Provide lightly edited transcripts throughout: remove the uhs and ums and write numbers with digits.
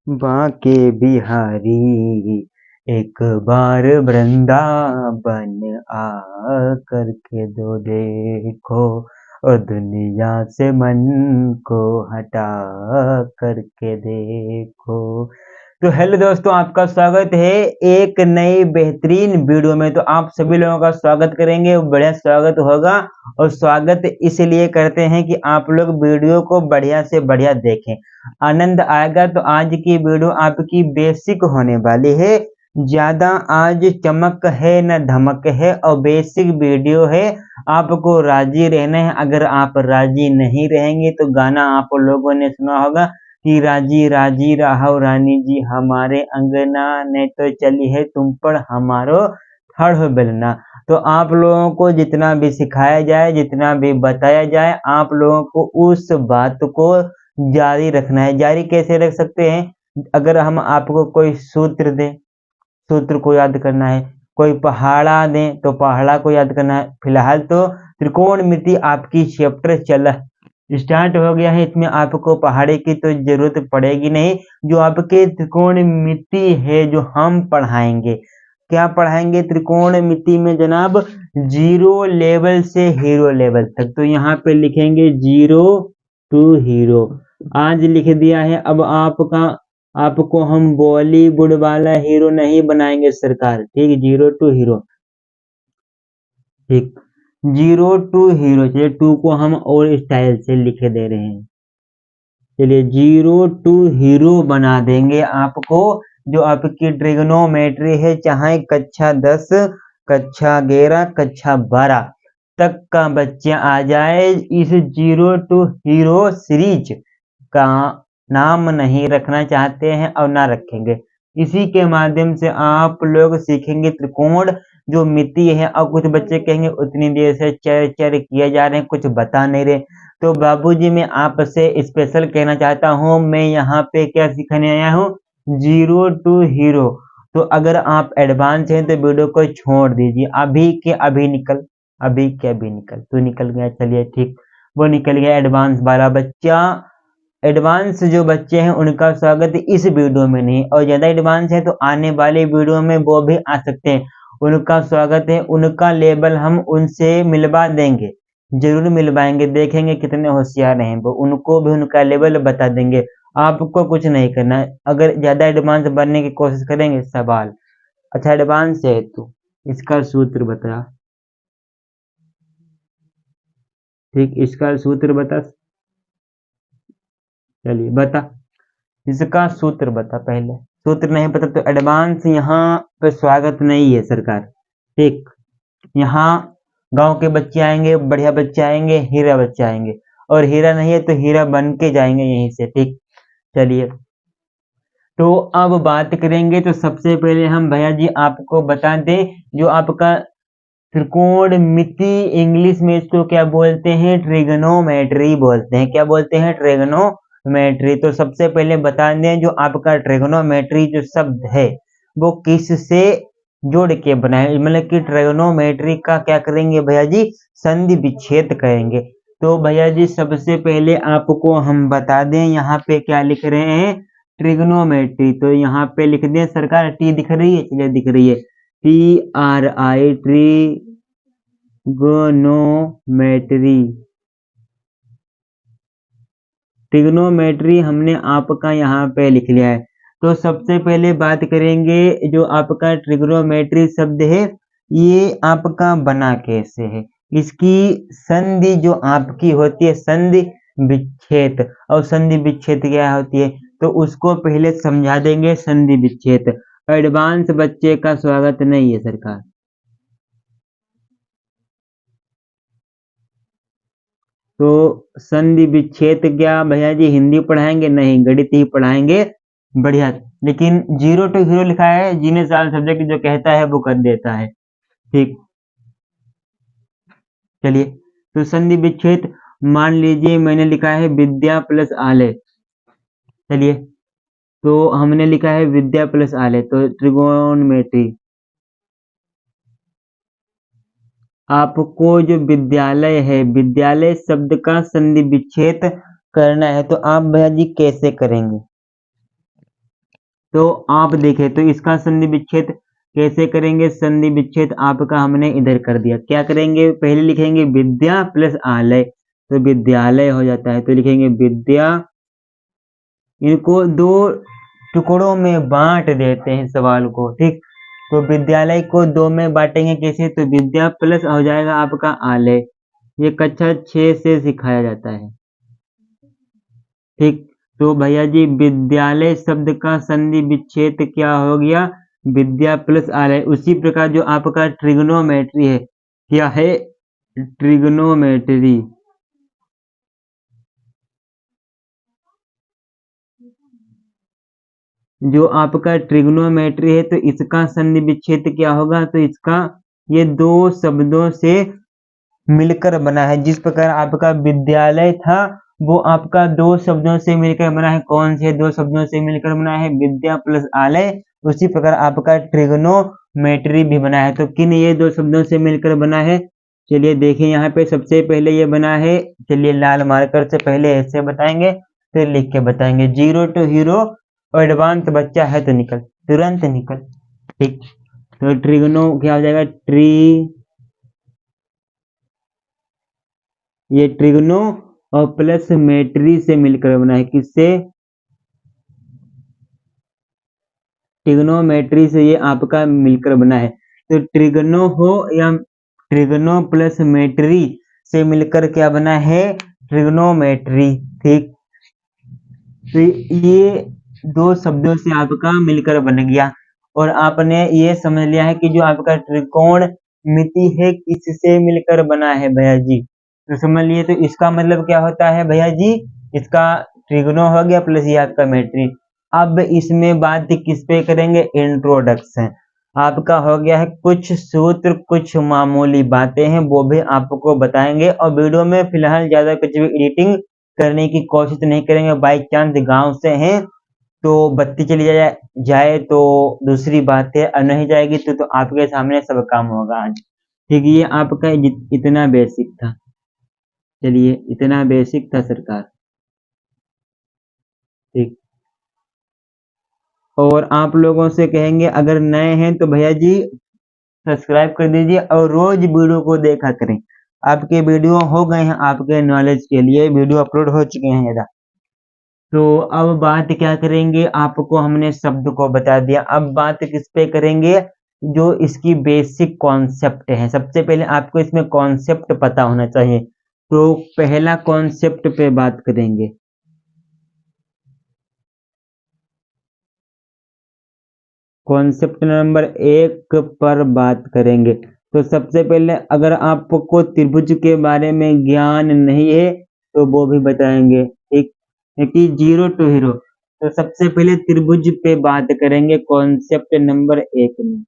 बांके बिहारी एक बार वृंदावन आ करके दो देखो, और दुनिया से मन को हटा करके देखो। तो हेलो दोस्तों, आपका स्वागत है एक नई बेहतरीन वीडियो में। तो आप सभी लोगों का स्वागत करेंगे, बढ़िया स्वागत होगा। और स्वागत इसलिए करते हैं कि आप लोग वीडियो को बढ़िया से बढ़िया देखें, आनंद आएगा। तो आज की वीडियो आपकी बेसिक होने वाली है, ज्यादा आज चमक है न धमक है, और बेसिक वीडियो है। आपको राजी रहना है। अगर आप राजी नहीं रहेंगे तो गाना आप लोगों ने सुना होगा कि राजी राजी रहो रानी जी हमारे अंगना, ने तो चली है तुम पर हमारो थड़ बेलना। तो आप लोगों को जितना भी सिखाया जाए, जितना भी बताया जाए, आप लोगों को उस बात को जारी रखना है। जारी कैसे रख सकते हैं? अगर हम आपको कोई सूत्र दें, सूत्र को याद करना है। कोई पहाड़ा दें तो पहाड़ा को याद करना है। फिलहाल तो त्रिकोणमिति आपकी चैप्टर चल स्टार्ट हो गया है, इसमें आपको पहाड़े की तो जरूरत पड़ेगी नहीं। जो आपके त्रिकोणमिति है जो हम पढ़ाएंगे, क्या पढ़ाएंगे त्रिकोणमिति में जनाब? जीरो लेवल से हीरो लेवल तक। तो यहाँ पे लिखेंगे जीरो टू हीरो, आज लिख दिया है। अब आपको हम बॉलीवुड वाला हीरो नहीं बनाएंगे सरकार, ठीक? जीरो टू हीरो, ठीक, जीरो टू हीरो। चलिए टू को हम और स्टाइल से लिखे दे रहे हैं। चलिए जीरो टू हीरो बना देंगे आपको। जो आपकी ट्रिग्नोमेट्री है, चाहे कक्षा 10, कक्षा 11, कक्षा 12 तक का बच्चा आ जाए, इस जीरो टू हीरो सीरीज का नाम नहीं रखना चाहते हैं और ना रखेंगे। इसी के माध्यम से आप लोग सीखेंगे त्रिकोण जो मिति है। और कुछ बच्चे कहेंगे उतनी देर से चर चर किए जा रहे हैं, कुछ बता नहीं रहे। तो बाबूजी मैं आपसे स्पेशल कहना चाहता हूँ, मैं यहाँ पे क्या सिखाने आया हूँ? Zero to hero. तो अगर आप एडवांस हैं तो वीडियो को छोड़ दीजिए, अभी के अभी निकल, अभी के अभी निकल। तो निकल गया, चलिए ठीक, वो निकल गया एडवांस वाला बच्चा। एडवांस जो बच्चे हैं उनका स्वागत इस वीडियो में नहीं, और ज्यादा एडवांस है तो आने वाले वीडियो में वो भी आ सकते हैं, उनका स्वागत है। उनका लेवल हम उनसे मिलवा देंगे, जरूर मिलवाएंगे, देखेंगे कितने होशियार हैं वो, उनको भी उनका लेवल बता देंगे। आपको कुछ नहीं करना है। अगर ज्यादा एडवांस बनने की कोशिश करेंगे, सवाल अच्छा एडवांस है तो इसका सूत्र बता, ठीक, इसका सूत्र बता। चलिए बता, इसका सूत्र बता। पहले सूत्र नहीं पता तो एडवांस यहाँ पे स्वागत नहीं है सरकार, ठीक। यहाँ गांव के बच्चे आएंगे, बढ़िया बच्चे आएंगे, हीरा बच्चे आएंगे, और हीरा नहीं है तो हीरा बन के जाएंगे यहीं से, ठीक। चलिए तो अब बात करेंगे। तो सबसे पहले हम भैया जी आपको बता दें, जो आपका त्रिकोणमिति इंग्लिश में इसको क्या बोलते हैं? ट्रिग्नोमेट्री बोलते हैं। क्या बोलते हैं? ट्रिग्नोमेट्री। तो सबसे पहले बता दें, जो आपका ट्रिग्नोमेट्री जो शब्द है वो किससे जोड़ के बनाए, मतलब कि ट्रिग्नोमेट्री का क्या करेंगे भैया जी? संधि विच्छेद करेंगे। तो भैया जी सबसे पहले आपको हम बता दें, यहाँ पे क्या लिख रहे हैं? ट्रिग्नोमेट्री। तो यहाँ पे लिख दें सरकार, टी दिख रही है? चलिए दिख रही है, TRI, ट्रिग्नोमेट्री। ट्रिग्नोमेट्री हमने आपका यहाँ पे लिख लिया है। तो सबसे पहले बात करेंगे, जो आपका ट्रिग्नोमेट्री शब्द है ये आपका बना कैसे है? इसकी संधि जो आपकी होती है, संधि विच्छेद। और संधि विच्छेद क्या होती है तो उसको पहले समझा देंगे। संधि विच्छेद एडवांस बच्चे का स्वागत नहीं है सरकार। तो संधि विच्छेद क्या भैया जी हिंदी पढ़ाएंगे? नहीं, गणित ही पढ़ाएंगे, बढ़िया। लेकिन जीरो टू हीरो लिखा है, जीने साल सब्जेक्ट जो कहता है वो कर देता है, ठीक। चलिए तो संधि विच्छेद मान लीजिए मैंने लिखा है विद्या प्लस आलय। चलिए तो हमने लिखा है विद्या प्लस आलय, तो त्रिकोणमिति। आपको जो विद्यालय है, विद्यालय शब्द का संधि विच्छेद करना है, तो आप भैया जी कैसे करेंगे? तो आप देखें तो इसका संधि विच्छेद कैसे करेंगे? संधि विच्छेद आपका हमने इधर कर दिया। क्या करेंगे? पहले लिखेंगे विद्या प्लस आलय, तो विद्यालय हो जाता है। तो लिखेंगे विद्या, इनको दो टुकड़ों में बांट देते हैं सवाल को, ठीक। तो विद्यालय को दो में बांटेंगे कैसे? तो विद्या प्लस हो जाएगा आपका आलय। ये कक्षा 6 से सिखाया जाता है, ठीक। तो भैया जी विद्यालय शब्द का संधि विच्छेद क्या हो गया? विद्या प्लस आलय। उसी प्रकार जो आपका ट्रिग्नोमेट्री है, क्या है? ट्रिग्नोमेट्री। जो आपका ट्रिग्नोमेट्री है तो इसका संधि विच्छेद क्या होगा? तो इसका ये दो शब्दों से मिलकर बना है। जिस प्रकार आपका विद्यालय था वो आपका दो शब्दों से मिलकर बना है। कौन से दो शब्दों से मिलकर बना है? विद्या प्लस आलय। उसी प्रकार आपका ट्रिग्नोमेट्री भी बना है। तो किन ये दो शब्दों से मिलकर बना है? चलिए देखें, यहाँ पे सबसे पहले ये बना है। चलिए लाल मार्कर से पहले ऐसे बताएंगे, फिर लिख के बताएंगे। 0 टू हीरो, एडवांस बच्चा है तो निकल, तुरंत निकल, ठीक। तो ट्रिग्नो क्या हो जाएगा? ये ट्रिग्नो और प्लस मेट्री से मिलकर बना है। किससे? ट्रिग्नोमेट्री से ये आपका मिलकर बना है। तो ट्रिग्नो हो या ट्रिग्नो प्लस मेट्री से मिलकर क्या बना है? ट्रिग्नोमेट्री, ठीक। तो ये दो शब्दों से आपका मिलकर बन गया। और आपने ये समझ लिया है कि जो आपका त्रिकोण मिति है किससे मिलकर बना है भैया जी? तो समझ लिए। तो इसका मतलब क्या होता है भैया जी? इसका ट्रिग्नो हो गया प्लस ये आपका मेट्री। अब इसमें बात किस पे करेंगे? इंट्रोडक्शन। आपका हो गया है कुछ सूत्र, कुछ मामूली बातें हैं वो भी आपको बताएंगे। और वीडियो में फिलहाल ज्यादा कुछ भी एडिटिंग करने की कोशिश नहीं करेंगे। बाई चांस गांव से हैं तो बत्ती चली जाए तो दूसरी बात है, और नहीं जाएगी तो आपके सामने सब काम होगा आज, ठीक। ये आपका इतना बेसिक था। चलिए इतना बेसिक था सरकार, ठीक। और आप लोगों से कहेंगे अगर नए हैं तो भैया जी सब्सक्राइब कर दीजिए और रोज वीडियो को देखा करें। आपके वीडियो हो गए हैं, आपके नॉलेज के लिए वीडियो अपलोड हो चुके हैं ज़्यादा। तो अब बात क्या करेंगे? आपको हमने शब्द को बता दिया, अब बात किस पे करेंगे? जो इसकी बेसिक कॉन्सेप्ट है। सबसे पहले आपको इसमें कॉन्सेप्ट पता होना चाहिए। तो पहला कॉन्सेप्ट पे बात करेंगे। कॉन्सेप्ट नंबर 1 पर बात करेंगे। तो सबसे पहले अगर आपको त्रिभुज के बारे में ज्ञान नहीं है तो वो भी बताएंगे, ठीक। कि 0 टू हीरो। तो सबसे पहले त्रिभुज पे बात करेंगे कॉन्सेप्ट नंबर 1 में।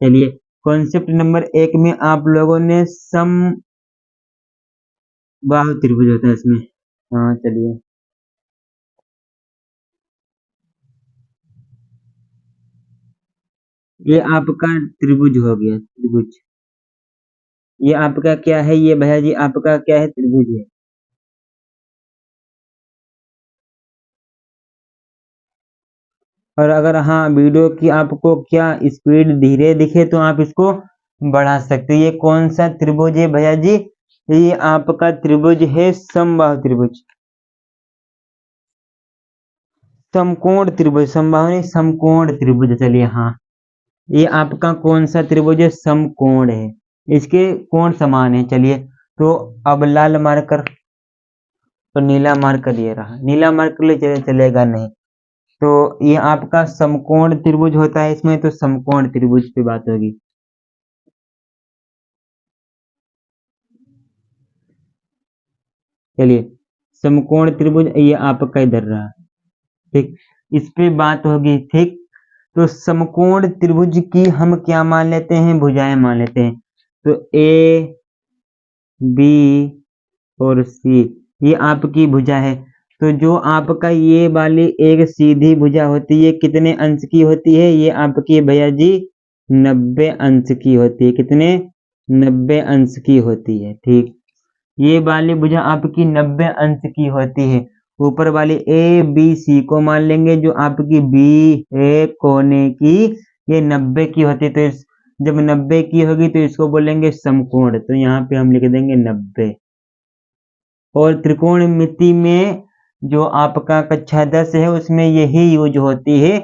चलिए कॉन्सेप्ट नंबर 1 में आप लोगों ने समबाहु त्रिभुज होता है इसमें। हाँ चलिए, ये आपका त्रिभुज हो गया, त्रिभुज। ये आपका क्या है? ये भैया जी आपका क्या है? त्रिभुज है। और अगर हाँ वीडियो की आपको क्या स्पीड धीरे दिखे तो आप इसको बढ़ा सकते हो। ये कौन सा त्रिभुज है भैया जी? ये आपका त्रिभुज है समबाहु त्रिभुज। समकोण त्रिभुज, समबाहु नहीं, समकोण त्रिभुज। चलिए हाँ, ये आपका कौन सा त्रिभुज है? समकोण है, इसके कोण समान है। चलिए तो अब लाल मार्कर तो नीला मार्कर ये रहा, नीला मार्कर ले चलेगा नहीं। तो ये आपका समकोण त्रिभुज होता है इसमें, तो समकोण त्रिभुज पे बात होगी। चलिए समकोण त्रिभुज ये आपका इधर रहा, ठीक। इस पे बात होगी, ठीक। तो समकोण त्रिभुज की हम क्या मान लेते हैं? भुजाएं मान लेते हैं। तो ए बी और सी ये आपकी भुजा है। तो जो आपका ये वाली एक सीधी भुजा होती है कितने अंश की होती है? ये आपकी भैया जी 90 अंश की होती है। कितने? 90 अंश की होती है, ठीक। ये वाली भुजा आपकी 90 अंश की होती है। ऊपर वाली ए बी सी को मान लेंगे, जो आपकी बी है कोने की, ये 90 की होती, तो जब 90 की होगी तो इसको बोलेंगे समकोण, तो यहाँ पे हम लिख देंगे 90। और त्रिकोणमिति में जो आपका कक्षा 10 है उसमें यही यूज होती है,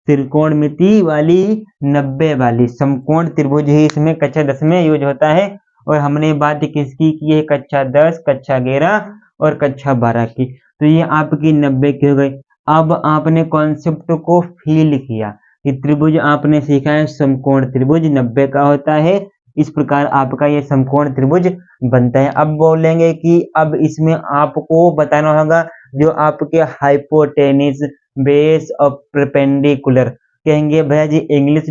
त्रिकोणमिति वाली 90 वाली, समकोण त्रिभुज ही इसमें कक्षा 10 में यूज होता है। और हमने बात किसकी की है, कक्षा 10, कक्षा 11 और कक्षा 12 की। तो ये आपकी 90 की हो गई। अब आपने कॉन्सेप्ट को फील किया कि त्रिभुज आपने सीखा है समकोण त्रिभुज 90 का होता है, इस प्रकार आपका ये समकोण त्रिभुज बनता है। अब बोलेंगे कि अब इसमें आपको बताना होगा जो आपके हाइपोटेनिस, बेस और परपेंडिकुलर। कहेंगे भैया जी इंग्लिश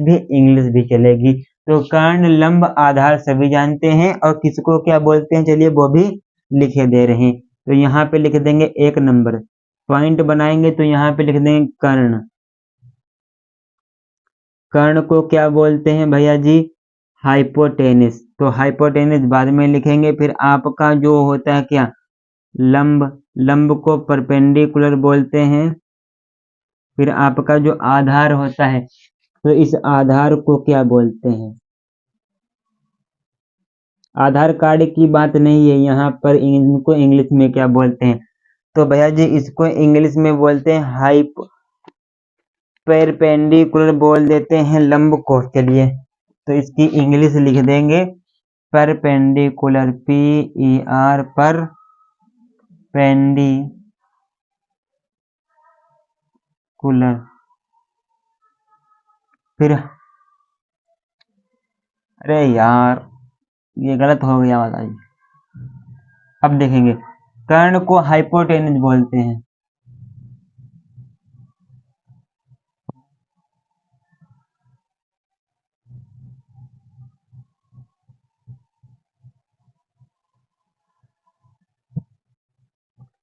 भी चलेगी। तो कर्ण, लंब, आधार सभी जानते हैं, और किसको क्या बोलते हैं चलिए वो भी लिखे दे रहे हैं। तो यहाँ पे लिख देंगे 1 नंबर पॉइंट बनाएंगे, तो यहाँ पे लिख देंगे कर्ण। कर्ण को क्या बोलते हैं भैया जी, हाइपोटेनिस। तो हाइपोटेनिस बाद में लिखेंगे। फिर आपका जो होता है क्या, लंब, लंब को परपेंडिकुलर बोलते हैं। फिर आपका जो आधार होता है, तो इस आधार को क्या बोलते हैं, आधार कार्ड की बात नहीं है यहाँ पर, इनको इंग्लिश में क्या बोलते हैं, तो भैया जी इसको इंग्लिश में बोलते हैं परपेंडिकुलर बोल देते हैं लंब को। चलिए तो इसकी इंग्लिश लिख देंगे परपेंडिकुलर, PER पर पेंडिकुलर। फिर अरे यार ये गलत हो गया, बताइए। अब देखेंगे कर्ण को हाइपोटेनिस बोलते हैं।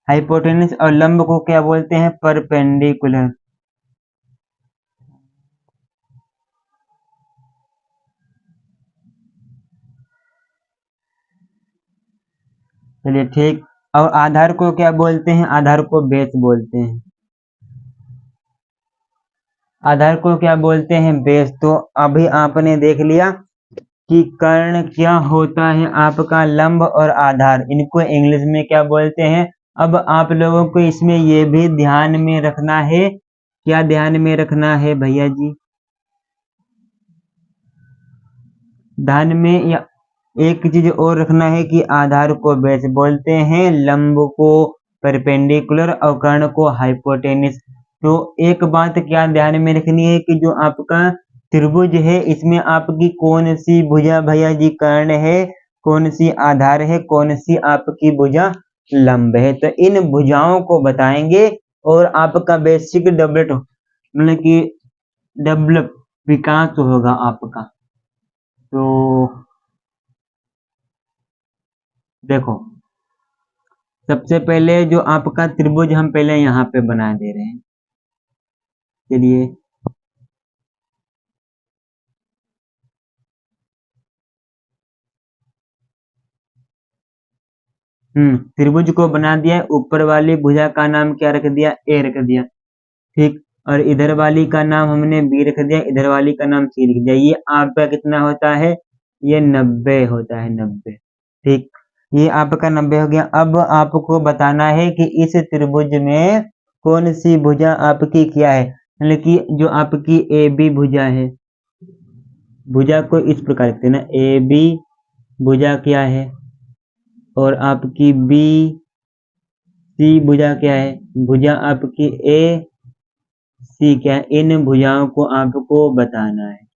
हाइपोटेनिस और लंब को क्या बोलते हैं, परपेंडिकुलर। चलिए ठीक। और आधार को क्या बोलते हैं, आधार को बेस बोलते हैं। आधार को क्या बोलते हैं, बेस। तो अभी आपने देख लिया कि कर्ण क्या होता है आपका, लंब और आधार, इनको इंग्लिश में क्या बोलते हैं। अब आप लोगों को इसमें ये भी ध्यान में रखना है, क्या ध्यान में रखना है भैया जी, ध्यान में या एक चीज और रखना है कि आधार को बेस बोलते हैं, लंब को परपेंडिकुलर और कर्ण को हाइपोटेनिस। तो एक बात क्या ध्यान में रखनी है कि जो आपका त्रिभुज है इसमें आपकी कौन सी भुजा भैया जी कर्ण है, कौन सी आधार है, कौन सी आपकी भुजा लंब है। तो इन भुजाओं को बताएंगे और आपका बेसिक डेवलप, मतलब कि डेवलप विकास होगा आपका। तो देखो सबसे पहले जो आपका त्रिभुज हम पहले यहाँ पे बना दे रहे हैं। चलिए त्रिभुज को बना दिया। ऊपर वाली भुजा का नाम क्या रख दिया, ए रख दिया, ठीक। और इधर वाली का नाम हमने बी रख दिया, इधर वाली का नाम सी लिख दिया। ये आपका कितना होता है, ये 90 होता है, 90, ठीक। ये आपका 90 हो गया। अब आपको बताना है कि इस त्रिभुज में कौन सी भुजा आपकी क्या है, मतलब कि जो आपकी ए बी भुजा है, भुजा को इस प्रकार लिखते हैं ना, ए बी भुजा क्या है, और आपकी बी सी भुजा क्या है, भुजा आपकी ए सी क्या है, इन भुजाओं को आपको बताना है।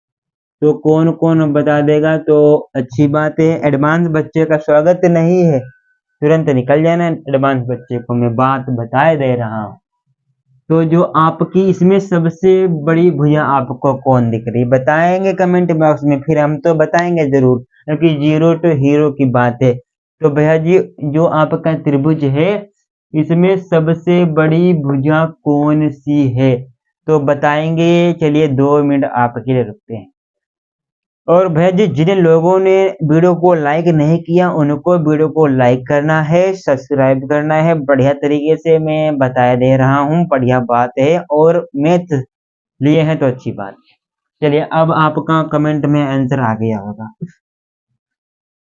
तो कौन कौन बता देगा, तो अच्छी बात है। एडवांस बच्चे का स्वागत नहीं है, तुरंत निकल जाना, एडवांस बच्चे को मैं बात बताए दे रहा हूँ। तो जो आपकी इसमें सबसे बड़ी भुजा आपको कौन दिख रही, बताएंगे कमेंट बॉक्स में, फिर हम तो बताएंगे जरूर, क्योंकि जीरो टू हीरो की बात है। तो भैया जी जो आपका त्रिभुज है इसमें सबसे बड़ी भुजा कौन सी है, तो बताएंगे। चलिए 2 मिनट आपके लिए रुकते हैं। और भैया जी जिन लोगों ने वीडियो को लाइक नहीं किया उनको वीडियो को लाइक करना है, सब्सक्राइब करना है। बढ़िया तरीके से मैं बता दे रहा हूँ, बढ़िया बात है और मैथ लिए हैं तो अच्छी बात। चलिए अब आपका कमेंट में आंसर आ गया होगा।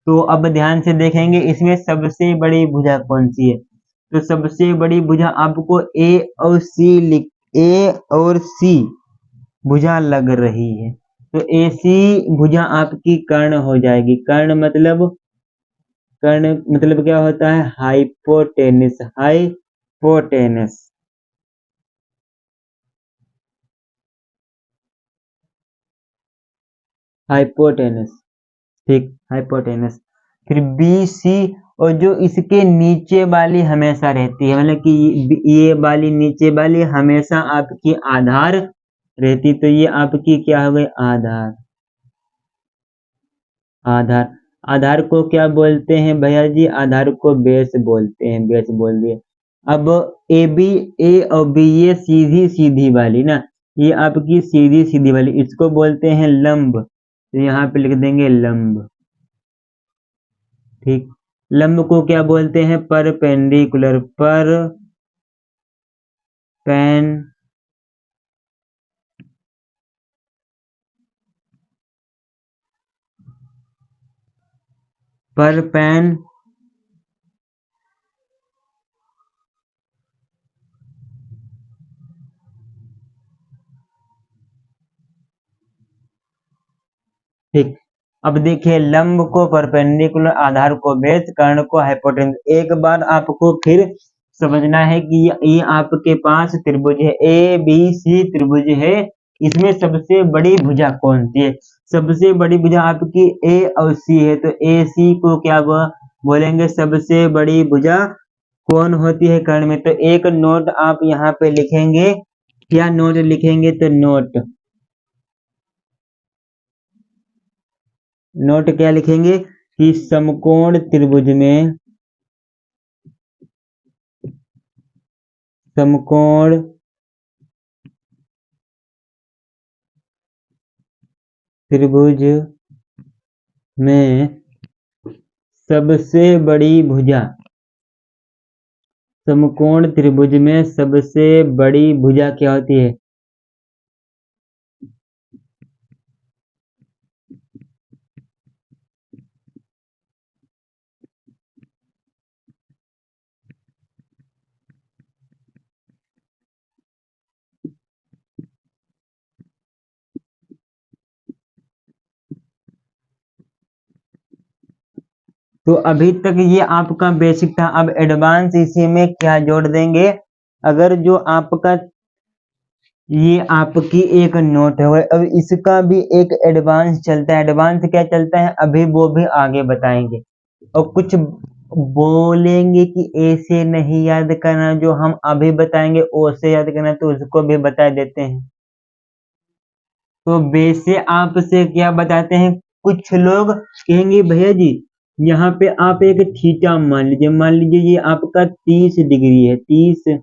तो अब ध्यान से देखेंगे इसमें सबसे बड़ी भुजा कौन सी है। तो सबसे बड़ी भुजा आपको ए और सी भुजा लग रही है। तो ऐसी भुजा आपकी कर्ण हो जाएगी। कर्ण मतलब क्या होता है? हाइपोटेनस। हाइपोटेनस हाइपोटेनस ठीक, हाइपोटेनस। फिर बी सी, और जो इसके नीचे वाली हमेशा रहती है, मतलब कि ये वाली नीचे वाली हमेशा आपकी आधार रहती, तो ये आपकी क्या हो गई? आधार। आधार। आधार को क्या बोलते हैं भैया जी? आधार को बेस बोलते हैं, बेस बोल दिए। अब ए और बी, ये सीधी सीधी वाली ना, ये आपकी सीधी सीधी वाली, इसको बोलते हैं लंब। तो यहाँ पे लिख देंगे लंब। ठीक। लंब को क्या बोलते हैं? परपेंडिकुलर। परपेन ठीक। अब देखिए लंब को परपेंडिकुलर, आधार को बेस, कर्ण को हाइपोटेनस। एक बार आपको फिर समझना है कि ये आपके पास त्रिभुज है, ए बी सी त्रिभुज है। इसमें सबसे बड़ी भुजा कौन सी है? सबसे बड़ी भुजा आपकी ए और सी है। तो ए सी को क्या बोलेंगे? सबसे बड़ी भुजा कौन होती है कर्ण में? तो एक नोट आप यहाँ पे लिखेंगे। क्या नोट लिखेंगे? तो नोट क्या लिखेंगे कि समकोण त्रिभुज में, समकोण त्रिभुज में सबसे बड़ी भुजा, समकोण त्रिभुज में सबसे बड़ी भुजा क्या होती है? तो अभी तक ये आपका बेसिक था। अब एडवांस इसी में क्या जोड़ देंगे? अगर जो आपका ये आपकी एक नोट है, अब इसका भी एक एडवांस चलता है। एडवांस क्या चलता है अभी वो भी आगे बताएंगे। और कुछ बोलेंगे कि ऐसे नहीं याद करना, जो हम अभी बताएंगे वैसे याद करना, तो उसको भी बता देते हैं। तो वैसे आपसे क्या बताते हैं? कुछ लोग कहेंगे भैया जी यहाँ पे आप एक थीटा मान लीजिए, मान लीजिए ये आपका 30 डिग्री है, 30।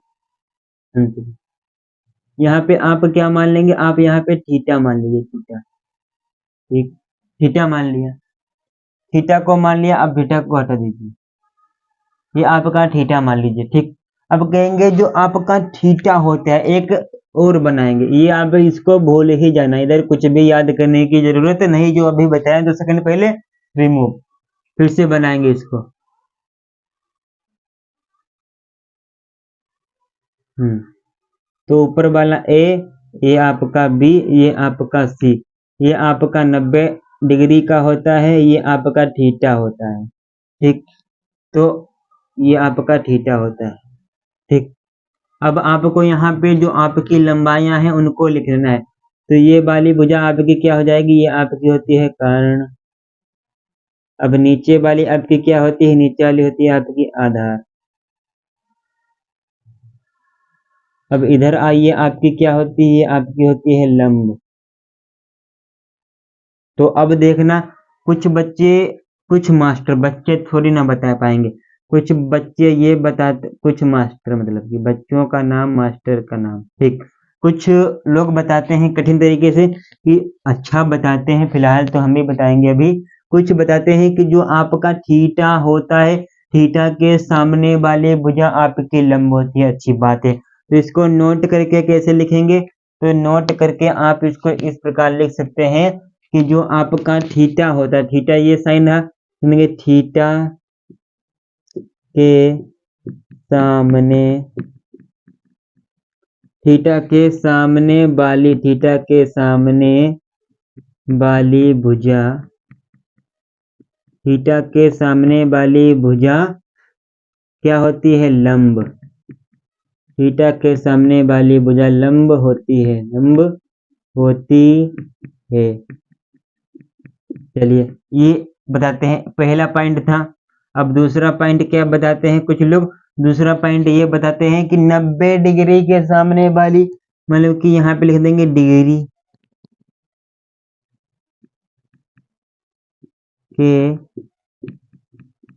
यहाँ पे आप क्या मान लेंगे? आप यहाँ पे थीटा मान लीजिए, थीटा। ठीक, थीटा मान लिया। थीटा को मान लिया, अब थीटा को हटा दीजिए, ये आपका थीटा मान लीजिए। ठीक। अब कहेंगे जो आपका थीटा होता है, एक और बनाएंगे, ये आप इसको भूल ही जाना, इधर कुछ भी याद करने की जरूरत नहीं। जो अभी बताया 2 सेकंड पहले, रिमूव। फिर से बनाएंगे इसको। तो ऊपर वाला ए, ये आपका बी, ये आपका सी, ये आपका 90 डिग्री का होता है, ये आपका थीटा होता है। ठीक। तो ये आपका थीटा होता है। ठीक। अब आपको यहाँ पे जो आपकी लंबाइयां हैं उनको लिखना है। तो ये वाली भुजा आपकी क्या हो जाएगी? ये आपकी होती है कर्ण। अब नीचे वाली आपकी क्या होती है? नीचे वाली होती है आपकी आधार। अब इधर आइए, आपकी क्या होती है? आपकी होती है लंब। तो अब देखना, कुछ बच्चे, कुछ मास्टर बच्चे थोड़ी ना बता पाएंगे। कुछ बच्चे ये बताते, कुछ मास्टर मतलब कि बच्चों का नाम, मास्टर का नाम। ठीक। कुछ लोग बताते हैं कठिन तरीके से कि अच्छा बताते हैं, फिलहाल तो हम भी बताएंगे अभी। कुछ बताते हैं कि जो आपका थीटा होता है, थीटा के सामने वाले भुजा आपकी लंब होती है। अच्छी बात है, तो इसको नोट करके कैसे लिखेंगे? तो नोट करके आप इसको इस प्रकार लिख सकते हैं कि जो आपका थीटा होता है, थीटा ये साइन है, थीटा के सामने, थीटा के सामने वाली, थीटा के सामने वाली भुजा, थीटा के सामने वाली भुजा क्या होती है? लंब। थीटा के सामने वाली भुजा लंब होती है, लंब होती है। चलिए ये बताते हैं, पहला पॉइंट था। अब दूसरा पॉइंट क्या बताते हैं कुछ लोग? दूसरा पॉइंट ये बताते हैं कि 90 डिग्री के सामने वाली, मतलब कि यहाँ पे लिख देंगे डिग्री के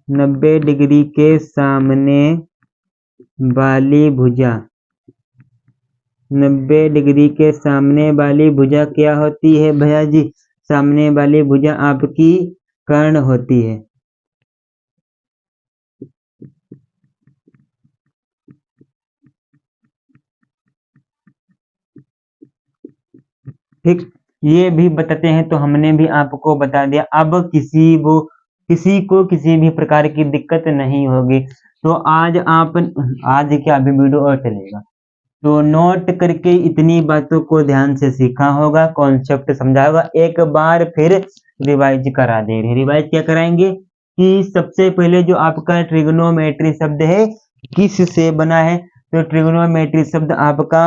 90 डिग्री के सामने वाली भुजा, 90 डिग्री के सामने वाली भुजा क्या होती है भैया जी? सामने वाली भुजा आपकी कर्ण होती है। ठीक, ये भी बताते हैं, तो हमने भी आपको बता दिया। अब किसी को किसी भी प्रकार की दिक्कत नहीं होगी। तो आज क्या अभी वीडियो और चलेगा, तो नोट करके इतनी बातों को ध्यान से सीखा होगा, कॉन्सेप्ट समझा होगा। एक बार फिर रिवाइज करा दे रहे, रिवाइज क्या कराएंगे कि सबसे पहले जो आपका ट्रिग्नोमेट्री शब्द है किस से बना है? तो ट्रिग्नोमेट्री शब्द आपका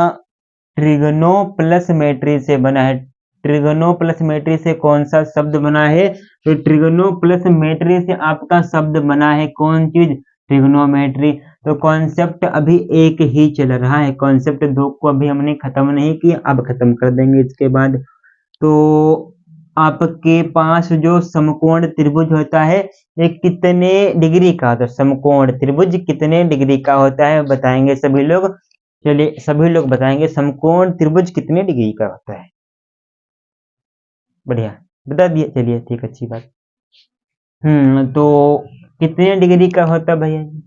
ट्रिगनो प्लस मेट्री से बना है। ट्रिगनो प्लस मेट्री से कौन सा शब्द बना है? तो ट्रिगनो प्लस मेट्री से आपका शब्द बना है कौन चीज? ट्रिग्नोमेट्री। तो कॉन्सेप्ट अभी एक ही चल रहा है, कॉन्सेप्ट दो को अभी हमने खत्म नहीं किया, अब खत्म कर देंगे इसके बाद। तो आपके पास जो समकोण त्रिभुज होता है ये कितने डिग्री का? तो समकोण त्रिभुज कितने डिग्री का होता है बताएंगे सभी लोग। चलिए सभी लोग बताएंगे समकोण त्रिभुज कितने डिग्री का होता है। बढ़िया, बता दिए। चलिए ठीक, अच्छी बात। तो कितने डिग्री का होता है भैया जी?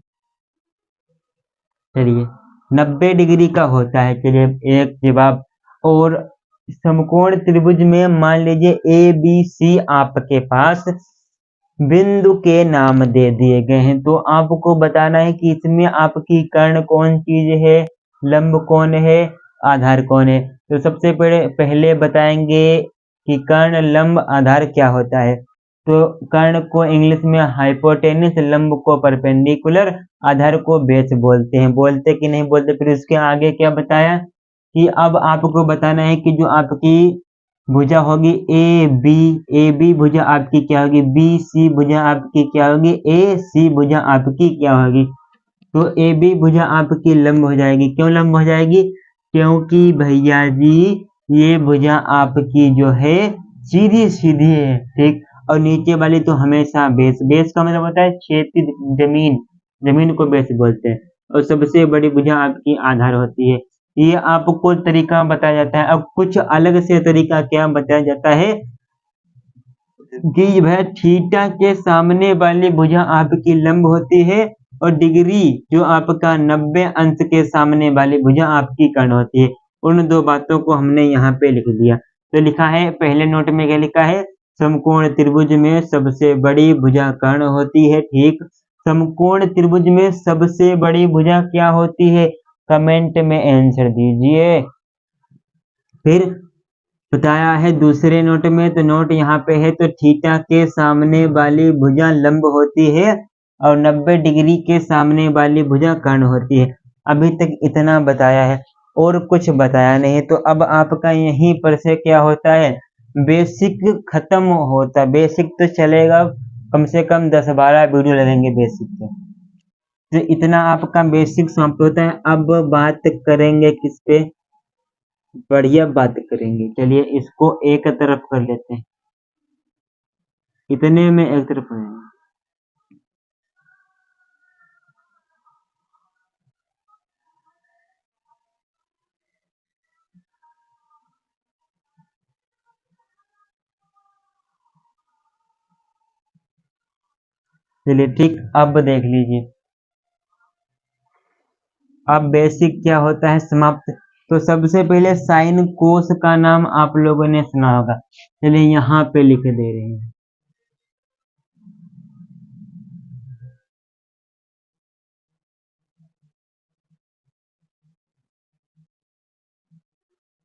चलिए 90 डिग्री का होता है। चलिए एक जवाब। और समकोण त्रिभुज में मान लीजिए ए बी सी आपके पास बिंदु के नाम दे दिए गए हैं, तो आपको बताना है कि इसमें आपकी कर्ण कौन चीज है, लंब कौन है, आधार कौन है। तो सबसे पहले बताएंगे कि कर्ण लंब आधार क्या होता है। तो कर्ण को इंग्लिश में हाइपोटेनस, लंब को परपेंडिकुलर, आधार को बेस बोलते हैं। बोलते कि नहीं बोलते? फिर उसके आगे क्या बताया कि अब आपको बताना है कि जो आपकी भुजा होगी ए बी भुजा आपकी क्या होगी, बी सी भुजा आपकी क्या होगी, ए सी भुजा आपकी क्या होगी। तो ए बी भुजा आपकी लंब हो जाएगी। क्यों लंब हो जाएगी? क्योंकि भैया जी ये भुजा आपकी जो है सीधी सीधी है, ठीक। और नीचे वाली तो हमेशा बेस, बेस का मतलब होता है क्षैतिज जमीन, जमीन को बेस बोलते हैं। और सबसे बड़ी भुजा आपकी आधार होती है। ये आपको तरीका बताया जाता है। अब कुछ अलग से तरीका क्या बताया जाता है कि वह थीटा के सामने वाली भुजा आपकी लंब होती है, और डिग्री जो आपका 90 अंश के सामने वाली भुजा आपकी कर्ण होती है। उन दो बातों को हमने यहाँ पे लिख दिया। तो लिखा है पहले नोट में, क्या लिखा है? समकोण त्रिभुज में सबसे बड़ी भुजा कर्ण होती है, ठीक। समकोण त्रिभुज में सबसे बड़ी भुजा क्या होती है? कमेंट में आंसर दीजिए। फिर बताया है दूसरे नोट में, तो नोट यहाँ पे है, तो थीटा के सामने वाली भुजा लंब होती है और 90 डिग्री के सामने वाली भुजा कर्ण होती है। अभी तक इतना बताया है और कुछ बताया नहीं। तो अब आपका यहीं पर से क्या होता है, बेसिक खत्म होता है। बेसिक तो चलेगा, कम से कम 10-12 वीडियो लगेंगे बेसिक के। तो इतना आपका बेसिक समाप्त होता है। अब बात करेंगे किस पे? बढ़िया बात करेंगे। चलिए इसको एक तरफ कर लेते हैं, इतने में एक तरफ हो जाएगा। चलिए ठीक, अब देख लीजिए, अब बेसिक क्या होता है समाप्त। तो सबसे पहले साइन कोस का नाम आप लोगों ने सुना होगा, चलिए यहाँ पे लिख दे रहे हैं।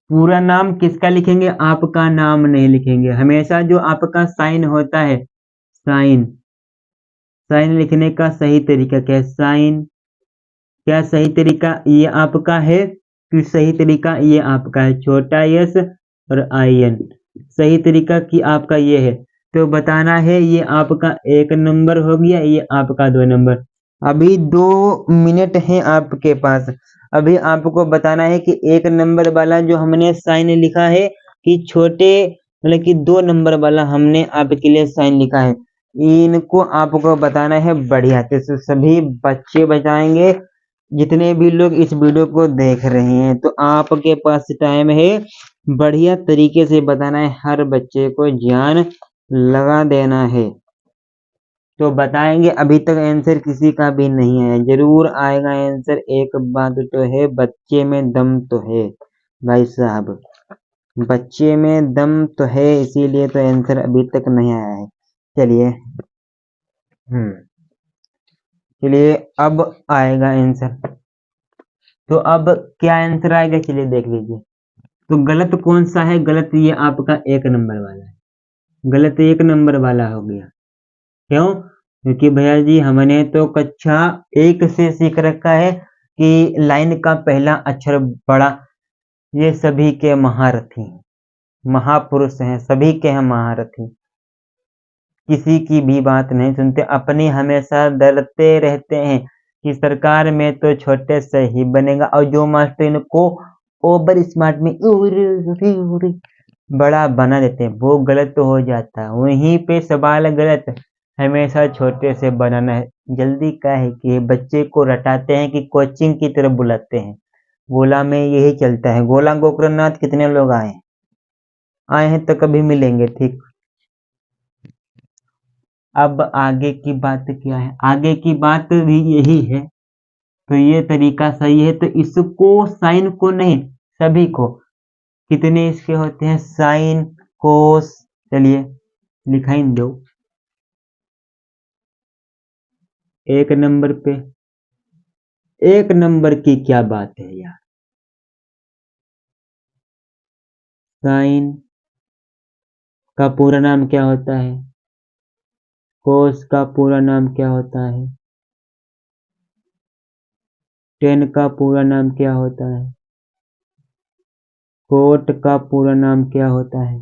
पूरा नाम किसका लिखेंगे, आपका नाम नहीं लिखेंगे। हमेशा जो आपका साइन होता है, साइन, साइन लिखने का सही तरीका क्या है, साइन, क्या सही तरीका ये आपका है कि सही तरीका ये आपका है, छोटा यस और आई एन, सही तरीका कि आपका ये है। तो बताना है ये आपका 1 नंबर हो गया, ये आपका 2 नंबर। अभी 2 मिनट है आपके पास। अभी आपको बताना है कि 1 नंबर वाला जो हमने साइन लिखा है कि छोटे, मतलब कि 2 नंबर वाला हमने आपके लिए साइन लिखा है, इनको आपको बताना है बढ़िया से। सभी बच्चे बताएंगे, जितने भी लोग इस वीडियो को देख रहे हैं, तो आपके पास टाइम है, बढ़िया तरीके से बताना है, हर बच्चे को ध्यान लगा देना है। तो बताएंगे, अभी तक आंसर किसी का भी नहीं आया, जरूर आएगा आंसर। एक बात तो है, बच्चे में दम तो है भाई साहब, बच्चे में दम तो है, इसीलिए तो आंसर अभी तक नहीं आया है। चलिए, चलिए अब आएगा आंसर। तो अब क्या आंसर आएगा, चलिए देख लीजिए। तो गलत कौन सा है, गलत ये आपका 1 नंबर वाला है, गलत 1 नंबर वाला हो गया। क्यों, क्योंकि भैया जी हमने तो कक्षा 1 से सीख रखा है कि लाइन का पहला अक्षर बड़ा, ये सभी के महारथी, महापुरुष हैं, सभी के हैं महारथी, किसी की भी बात नहीं सुनते, अपनी हमेशा डरते रहते हैं कि सरकार में तो छोटे से ही बनेगा, और जो मास्टर इनको ओवर स्मार्ट में बड़ा बना देते हैं, वो गलत तो हो जाता है। वहीं पे सवाल गलत, हमेशा छोटे से बनाना है। जल्दी क्या है कि बच्चे को रटाते हैं कि कोचिंग की तरफ बुलाते हैं, गोला में यही चलता है। गोला गोकर्णनाथ कितने लोग आए हैं तो कभी मिलेंगे, ठीक। अब आगे की बात क्या है, आगे की बात भी यही है। तो ये तरीका सही है, तो इसको साइन को नहीं, सभी को, कितने इसके होते हैं, साइन कोस, चलिए लिखाई दो 1 नंबर पे। 1 नंबर की क्या बात है यार, साइन का पूरा नाम क्या होता है, कोस का पूरा नाम क्या होता है, टेन का पूरा नाम क्या होता है, कोट का पूरा नाम क्या होता है,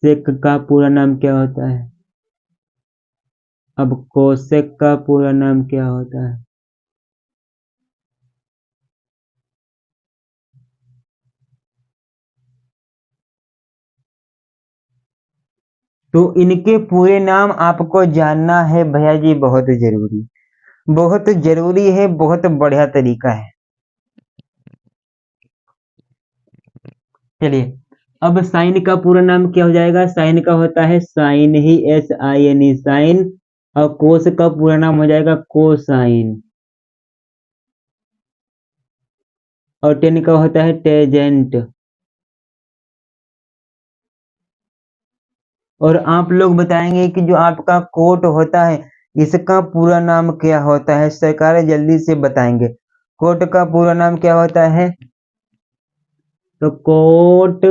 सेक का पूरा नाम क्या होता है। अब कोसेक का पूरा नाम क्या होता है, तो इनके पूरे नाम आपको जानना है भैया जी, बहुत जरूरी, बहुत जरूरी है, बहुत बढ़िया तरीका है। चलिए, अब साइन का पूरा नाम क्या हो जाएगा, साइन का होता है साइन ही, SIN, साइन, और कोस का पूरा नाम हो जाएगा कोसाइन, और टेन का होता है टेजेंट। और आप लोग बताएंगे कि जो आपका कोट होता है, इसका पूरा नाम क्या होता है, सरकार जल्दी से बताएंगे, कोट का पूरा नाम क्या होता है। तो कोट,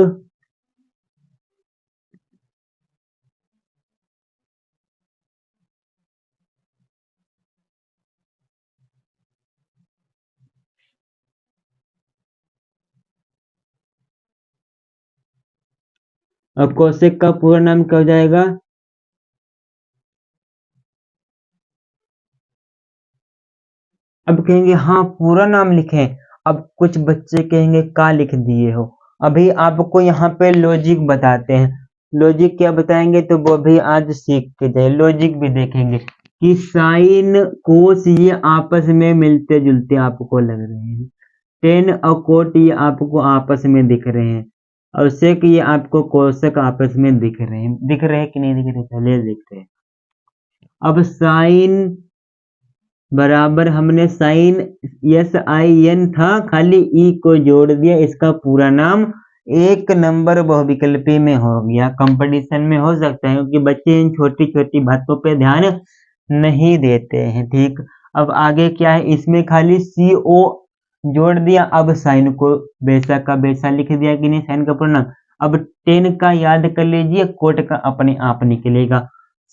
और कोसेक का पूरा नाम क्या हो जाएगा, अब कहेंगे हाँ पूरा नाम लिखें, अब कुछ बच्चे कहेंगे का लिख दिए हो। अभी आपको यहाँ पे लॉजिक बताते हैं, लॉजिक क्या बताएंगे, तो वो भी आज सीख के जाए, लॉजिक भी देखेंगे कि साइन कोस ये आपस में मिलते जुलते आपको लग रहे हैं, टेन और कोट ये आपको आपस में दिख रहे हैं, और सेक ये आपको कोशक आपस में दिख रहे हैं। दिख रहे हैं कि नहीं दिख रहे? चलिए देखते हैं। अब साइन बराबर हमने साइन SIN था, खाली ई को जोड़ दिया, इसका पूरा नाम एक नंबर बहुविकल्पी में हो गया। कंपटीशन में हो सकता है क्योंकि बच्चे इन छोटी छोटी बातों पे ध्यान नहीं देते हैं। ठीक, अब आगे क्या है, इसमें खाली CO जोड़ दिया। अब साइन को वैसा का वैसा लिख दिया कि नहीं, साइन का पूरा नाम। अब 10 का याद कर लीजिए, कोट का अपने आप निकलेगा।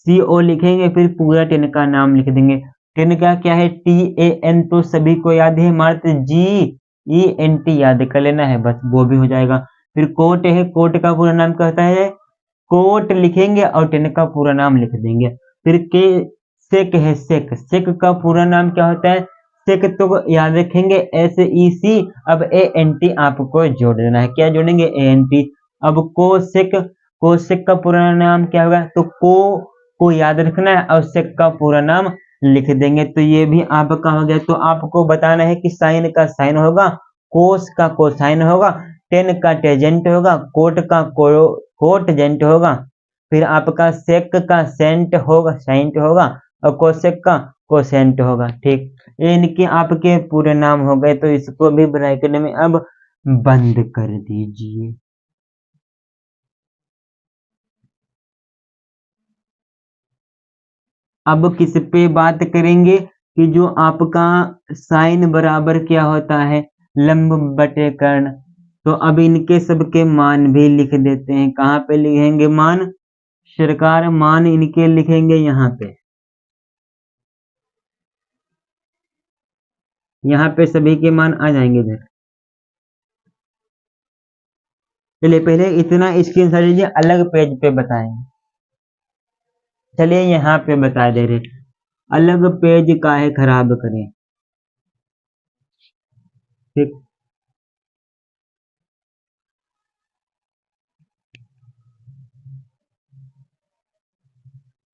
CO लिखेंगे, फिर पूरा 10 का नाम लिख देंगे। 10 का क्या है, TAN तो सभी को याद है, मात्र GENT याद कर लेना है, बस वो भी हो जाएगा। फिर कोट है, कोट का पूरा नाम क्या होता है, कोट लिखेंगे और 10 का पूरा नाम लिख देंगे। फिर के सेक है, सेक, सेक का पूरा नाम क्या होता है, सेक तो याद रखेंगे SEC। अब ANT आपको जोड़ देना है, क्या जोड़ेंगे, ANT। अब कोसेक, कोसेक का पूरा नाम क्या होगा, तो को याद रखना है और सेक का पूरा नाम लिख देंगे, तो ये भी आपका हो गया। तो आपको बताना है कि साइन का साइन होगा, कोस का कोसाइन होगा, टेन का टेजेंट होगा, कोट का कोट जेंट होगा, फिर आपका सेक का सेंट होगा, सेंट होगा, और कोसेक का कोसेंट होगा। ठीक, इनके आपके पूरे नाम हो गए, तो इसको भी ब्रैकेट में अब बंद कर दीजिए। अब किस पे बात करेंगे कि जो आपका साइन बराबर क्या होता है, लंब बटे कर्ण। तो अब इनके सबके मान भी लिख देते हैं। कहाँ पे लिखेंगे मान, सरकार मान इनके लिखेंगे यहाँ पे, यहाँ पे सभी के मान आ जाएंगे इधर। चलिए पहले इतना स्क्रीनशॉट लीजिए, अलग पेज पे बताएंगे। चलिए यहाँ पे बता दे रहे, अलग पेज काहे खराब करें। ठीक,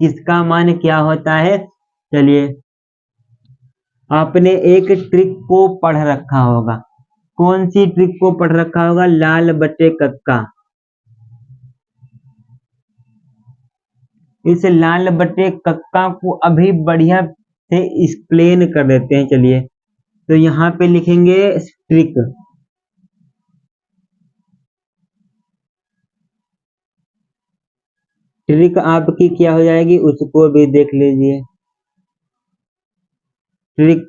किसका मान क्या होता है, चलिए आपने एक ट्रिक को पढ़ रखा होगा। कौन सी ट्रिक को पढ़ रखा होगा, लाल बटे कक्का। इस लाल बटे कक्का को अभी बढ़िया से एक्सप्लेन कर देते हैं। चलिए, तो यहाँ पे लिखेंगे ट्रिक। ट्रिक आपकी क्या हो जाएगी, उसको भी देख लीजिए। ट्रिक,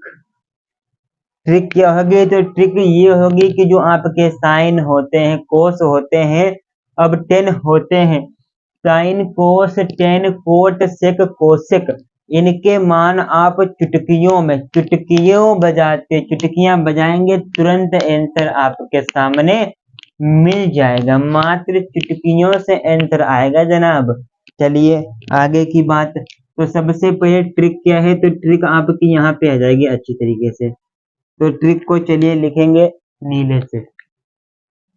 ट्रिक क्या होगी, तो ट्रिक ये होगी कि जो आपके साइन होते हैं, कोस होते हैं, अब 10 होते हैं, sine cos tan cot sec cosec, इनके मान आप चुटकियों में, चुटकियों बजाते, चुटकियां बजाएंगे, तुरंत आंसर आपके सामने मिल जाएगा। मात्र चुटकियों से आंसर आएगा जनाब। चलिए आगे की बात, तो सबसे पहले ट्रिक क्या है, तो ट्रिक आपकी यहाँ पे आ जाएगी अच्छी तरीके से। तो ट्रिक को चलिए लिखेंगे नीले से।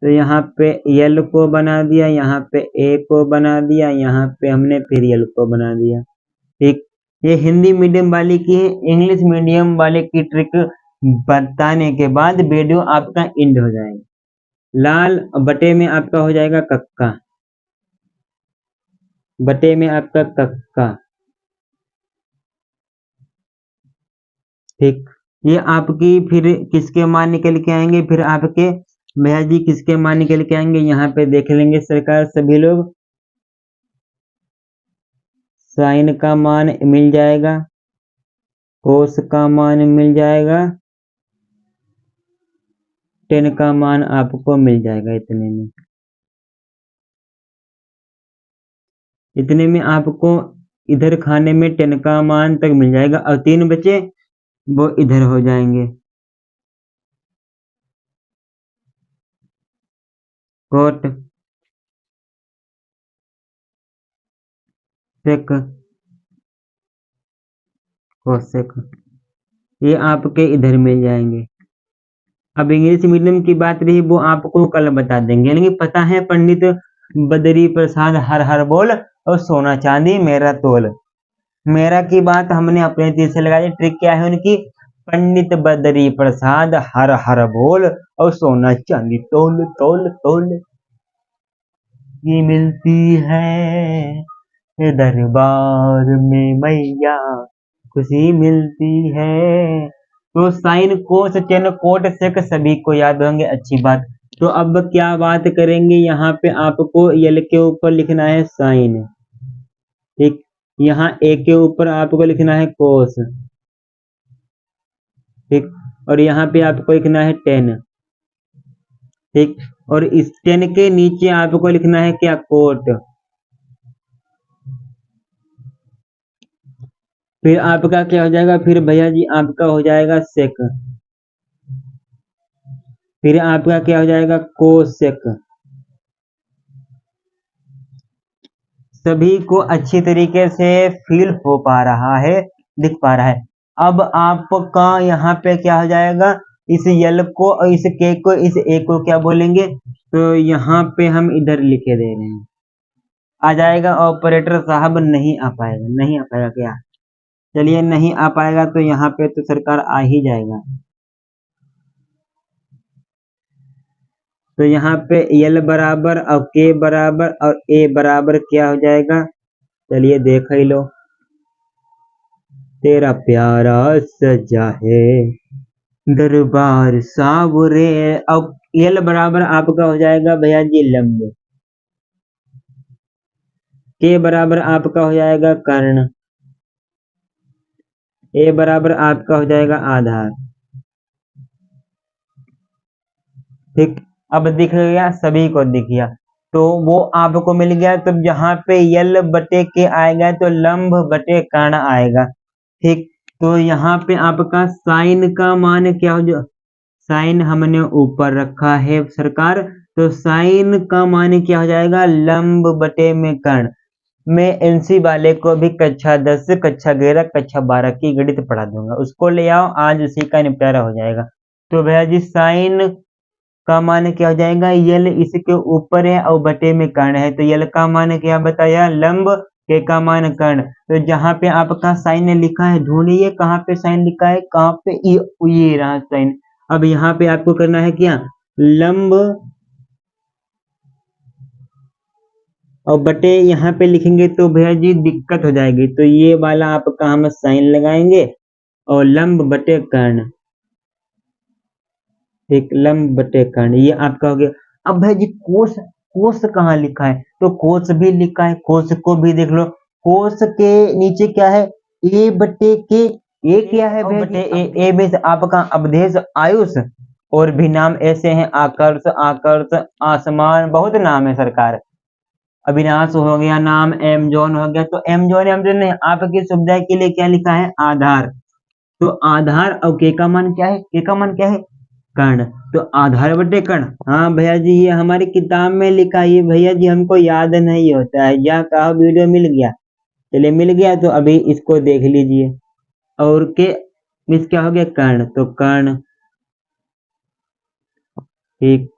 तो यहाँ पे यल को बना दिया, यहाँ पे ए को बना दिया, यहाँ पे हमने फिर यल को बना दिया। ठीक, ये हिंदी मीडियम वाले की है। इंग्लिश मीडियम वाले की ट्रिक बताने के बाद वीडियो आपका एंड हो जाएगा। लाल बटे में आपका हो जाएगा कक्का, बटे में आपका कक्का। ठीक, ये आपकी फिर किसके मान निकल के आएंगे, फिर आपके भैया जी किसके मान निकल के आएंगे, यहाँ पे देख लेंगे सरकार सभी लोग। साइन का मान मिल जाएगा, कोस का मान मिल जाएगा, टेन का मान आपको मिल जाएगा। इतने में आपको इधर खाने में 10 का मान तक मिल जाएगा, और 3 बचे वो इधर हो जाएंगे। कोट सेक कोसेक, ये आपके इधर मिल जाएंगे। अब इंग्लिश मीडियम की बात रही, वो आपको कल बता देंगे। लेकिन पता है पंडित बदरी प्रसाद हर हर बोल, और सोना चांदी मेरा तोल। मेरा की बात हमने अपने तीर से लगाई। ट्रिक क्या है उनकी, पंडित बदरी प्रसाद हर हर बोल, और सोना चांदी तोल तोल तोल। ये मिलती है दरबार में मैया, खुशी मिलती है। तो sine cos tan cot sec सभी को याद होंगे, अच्छी बात। तो अब क्या बात करेंगे, यहाँ पे आपको यल के ऊपर लिखना है साइन, ठीक। यहाँ ए के ऊपर आपको लिखना है कोस, ठीक। और यहाँ पे आपको लिखना है टेन, ठीक। और इस टेन के नीचे आपको लिखना है क्या, कोट। फिर आपका क्या हो जाएगा, फिर भैया जी आपका हो जाएगा सेक, फिर आपका क्या हो जाएगा, कोसेक। सभी को अच्छी तरीके से फील हो पा रहा है, दिख पा रहा है। अब आपका यहाँ पे क्या हो जाएगा, इस यल को और इस के को, इस ए को क्या बोलेंगे, तो यहाँ पे हम इधर लिखे दे रहे हैं, आ जाएगा। ऑपरेटर साहब नहीं आ पाएगा, नहीं आ पाएगा क्या, चलिए नहीं आ पाएगा तो यहाँ पे तो सरकार आ ही जाएगा। तो यहाँ पे यल बराबर और के बराबर और ए बराबर क्या हो जाएगा, चलिए देख ही लो। तेरा प्यारा सजा है दरबार सावरे। अब यल बराबर आपका हो जाएगा भैया जी लंब, के बराबर आपका हो जाएगा कर्ण, ए बराबर आपका हो जाएगा आधार, ठीक। अब दिख गया, सभी को दिख गया, तो वो आपको मिल गया। तो जहां पे यल बटे के आएगा तो लंब बटे कर्ण आएगा, ठीक। तो यहाँ पे आपका साइन का मान क्या हो, जो साइन हमने ऊपर रखा है सरकार, तो साइन का मान क्या हो जाएगा, लंब बटे में कर्ण। मैं एनसी वाले को भी कक्षा 10 कक्षा 11 कक्षा 12 की गणित पढ़ा दूंगा, उसको ले आओ, आज उसी का निपटारा हो जाएगा। तो भैया जी साइन का मान क्या हो जाएगा, यल इसके ऊपर है और बटे में कर्ण है, तो यल का मान क्या बताया, लंब, के का मान कर्ण। तो जहां पे आपका साइन लिखा है, ढूंढिए कहाँ पे साइन लिखा है, कहाँ पे, ये रहा साइन। अब यहाँ पे आपको करना है क्या, लंब और बटे यहाँ पे लिखेंगे तो भैया जी दिक्कत हो जाएगी, तो ये वाला आपका हम साइन लगाएंगे और लंब बटे कर्ण, ठीक, लंब बटे कर्ण, ये आपका हो गया। अब भैया जी कोस, कोस कहाँ लिखा है, तो कोस भी लिखा है, कोस को भी देख लो। कोस के नीचे क्या है, ए बटे के, ए क्या है भैया जी, ए में से आपका अवधेश आयुष, और भी नाम ऐसे हैं, आकर्ष, आकर्ष, आसमान, बहुत नाम है सरकार। अविनाश हो गया नाम, एमजॉन हो गया, तो एमजॉन एमजॉन नहीं, आपकी सुविधा के लिए क्या लिखा है, आधार। तो आधार और के का मान क्या है, के का मान क्या है, कर्ण। तो आधार बटे कर्ण, हाँ भैया जी ये हमारी किताब में लिखा है, ये भैया जी हमको याद नहीं होता है, या कहा वीडियो मिल गया, चलिए मिल गया तो अभी इसको देख लीजिए। और के मिस क्या हो गया, कर्ण, तो कर्ण, ठीक।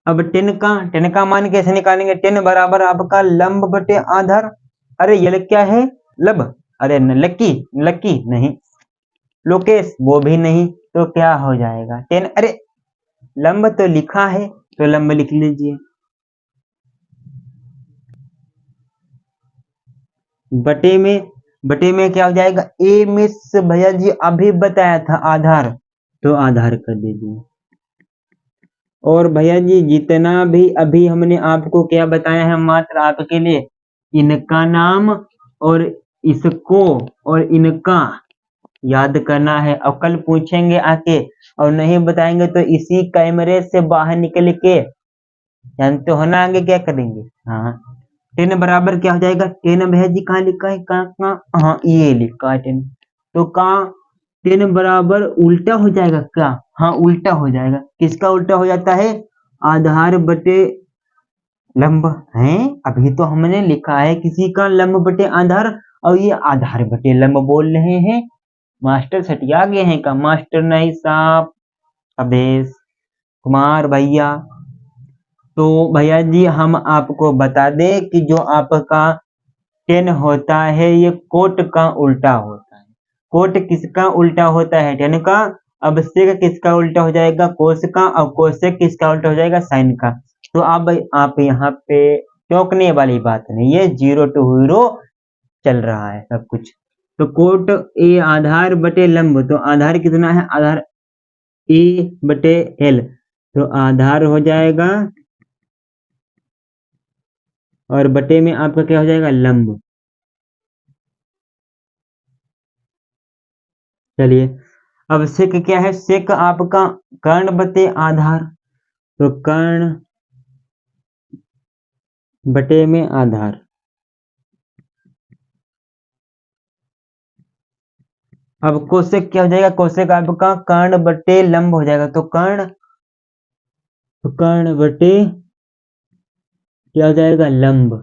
अब टेन का मान कैसे निकालेंगे, टेन बराबर आपका लंब बटे आधार। अरे ये क्या है, लब, अरे लक्की, लक्की नहीं, लोकेश वो भी नहीं, तो क्या हो जाएगा टेन, अरे लंब तो लिखा है तो लंब लिख लीजिए, बटे में क्या हो जाएगा, ए मिस भैया जी अभी बताया था आधार, तो आधार कर दीजिए। और भैया जी जितना भी अभी हमने आपको क्या बताया है, मात्र आपके लिए, इनका नाम और इसको और इनका याद करना है, और कल पूछेंगे आके और नहीं बताएंगे तो इसी कैमरे से बाहर निकल के जानते हो ना आगे क्या करेंगे। हाँ, टेन बराबर क्या हो जाएगा, टेन भैया जी कहाँ लिखा है, कहाँ, हाँ ये लिखा है टेन, तो कहाँ टेन बराबर उल्टा हो जाएगा क्या, हाँ उल्टा हो जाएगा, किसका उल्टा हो जाता है, आधार बटे लंब है, अभी तो हमने लिखा है किसी का लंब बटे आधार, और ये आधार बटे लंब बोल रहे हैं। मास्टर सटिया गए हैं का, मास्टर नहीं साहब, अवधेश कुमार भैया। तो भैया जी हम आपको बता दें कि जो आपका टेन होता है ये कोट का उल्टा होता है, कोट किसका उल्टा होता है, टेन का। अब सेक किसका उल्टा हो जाएगा, कोस का, और कोसेक किसका उल्टा हो जाएगा, साइन का। तो अब आप यहाँ पे चौंकने वाली बात नहीं है, 0 टू हीरो चल रहा है सब कुछ। तो कोट ए आधार बटे लंब, तो आधार कितना है, आधार ए बटे एल, तो आधार हो जाएगा और बटे में आपका क्या हो जाएगा, लंब। चलिए अब सेक क्या है, सेक आपका कर्ण बटे आधार, तो कर्ण बटे में आधार। अब कोसेक क्या हो जाएगा, कोसेक आपका कर्ण बटे लंब हो जाएगा, तो कर्ण बटे क्या हो जाएगा, लंब।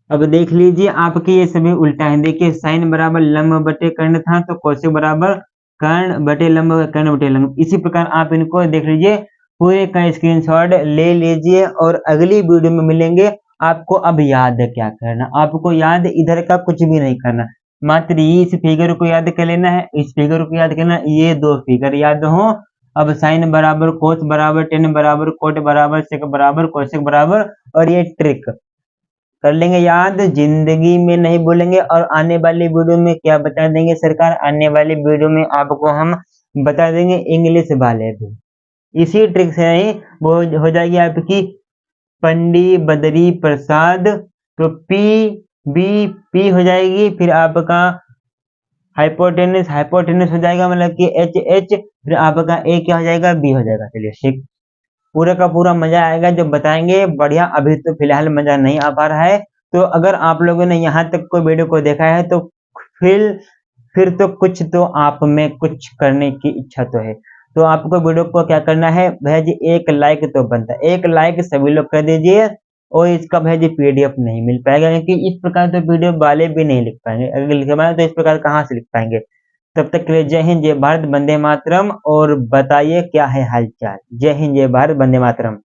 अब देख लीजिए आपके ये सभी उल्टा है, देखिए साइन बराबर लंब बटे कर्ण था, तो कोसेक बराबर कर्ण बटे लंब, कर्ण बटे लंब। इसी प्रकार आप इनको देख लीजिए, पूरे का स्क्रीनशॉट ले लीजिए और अगली वीडियो में मिलेंगे। आपको अब याद क्या करना, आपको याद इधर का कुछ भी नहीं करना, मात्र इस फिगर को याद कर लेना है, इस फिगर को याद करना, ये दो फिगर याद हो। अब साइन बराबर कोस बराबर टेन बराबर कोट बराबर सेक बराबर कोसेक बराबर, और ये ट्रिक कर लेंगे याद, जिंदगी में नहीं भूलेंगे। और आने वाली वीडियो में क्या बता देंगे सरकार, आने वाली वीडियो में आपको हम बता देंगे इंग्लिश वाले भी, इसी ट्रिक से ही वो हो जाएगी आपकी पंडित बद्री प्रसाद, तो पी बी पी हो जाएगी, फिर आपका हाइपोटेनस हाइपोटेनस हो जाएगा, मतलब कि एच एच, फिर आपका ए क्या हो जाएगा, बी हो जाएगा। चलिए ठीक, पूरे का पूरा मजा आएगा जब बताएंगे, बढ़िया। अभी तो फिलहाल मजा नहीं आ पा रहा है, तो अगर आप लोगों ने यहाँ तक को वीडियो को देखा है तो फिर तो कुछ तो आप में कुछ करने की इच्छा तो है। तो आपको वीडियो को क्या करना है भैया जी, एक लाइक तो बनता है, एक लाइक सभी लोग कर दीजिए। और इसका भैया जी पीडीएफ नहीं मिल पाएगा, क्योंकि इस प्रकार तो पीडीएफ वाले भी नहीं लिख पाएंगे, अगर लिख पाए तो इस प्रकार कहाँ से लिख पाएंगे। तब तक के लिए जय हिंद जय भारत वंदे मातरम, और बताइए क्या है हालचाल। जय हिंद जय भारत वंदे मातरम।